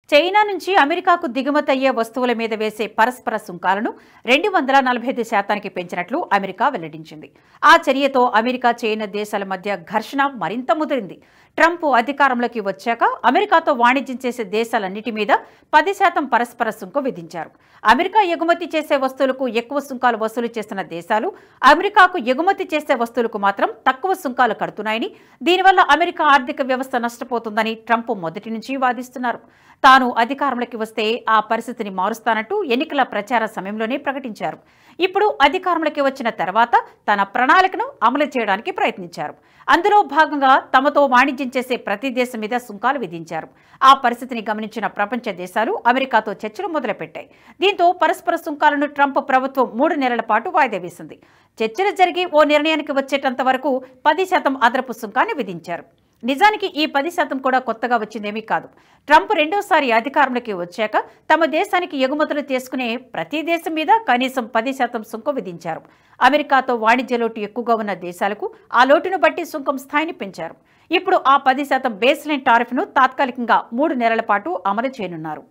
China నుంచి అమెరికాకు దిగుమతయ్యే వస్తువుల మీద వేసే పరస్పర సుంకాలను 245% పెంచినట్లు అమెరికా వెల్లడించింది. ఆ చర్యతో అమెరికా చైనా దేశాల మధ్య ఘర్షణ మరింత ముదిరింది. ట్రంప్ అధికారంలోకి వచ్చాక అమెరికాతో వాణిజ్యం చేసే దేశాలన్నిటి మీద 10% పరస్పర సుంకం విధించారు. అమెరికా ఎగుమతి చేసే వస్తువులకు ఎక్కువ సుంకాలు వసూలు చేస్తున్న దేశాలు అమెరికాకు ఎగుమతి చేసే వస్తువులకు మాత్రం తక్కువ సుంకాలు కడుతున్నాయని, దీనివల్ల అమెరికా ఆర్థిక వ్యవస్థ నష్టపోతుందని ట్రంప్ మొదటి నుంచి వాదిస్తున్నారు. తాను అధికారంలోకి వస్తే ఆ పరిస్థితిని మారుస్తానంటూ ఎన్నికల ప్రచార సమయంలోనే ప్రకటించారు. ఇప్పుడు అధికారంలోకి వచ్చిన తర్వాత తన ప్రణాళికను అమలు చేయడానికి ప్రయత్నించారు. అందులో భాగంగా తమతో వాణిజ్యం చేసే ప్రతి దేశం మీద సుంకాలు విధించారు. ఆ పరిస్థితిని గమనించిన ప్రపంచ దేశాలు అమెరికాతో చర్చలు మొదలుపెట్టాయి. దీంతో పరస్పర సుంకాలను ట్రంప్ ప్రభుత్వం 3 నెలల పాటు వాయిదా వేసింది. చర్చలు జరిగి ఓ నిర్ణయానికి వచ్చేటంత వరకు 10% అదనపు సుంకాన్ని విధించారు. నిజానికి ఈ 10% కూడా కొత్తగా వచ్చిందేమీ కాదు. ట్రంప్ రెండోసారి అధికారంలోకి వచ్చాక తమ దేశానికి ఎగుమతులు చేసుకునే ప్రతి దేశం మీద కనీసం 10% సుంకం విధించారు. అమెరికాతో వాణిజ్య లోటు ఎక్కువగా ఉన్న దేశాలకు ఆ లోటును బట్టి సుంకం స్థాయిని పెంచారు. ఇప్పుడు ఆ 10% బేస్ లైన్ టారిఫ్ను తాత్కాలికంగా 3 నెలల పాటు అమలు చేయనున్నారు.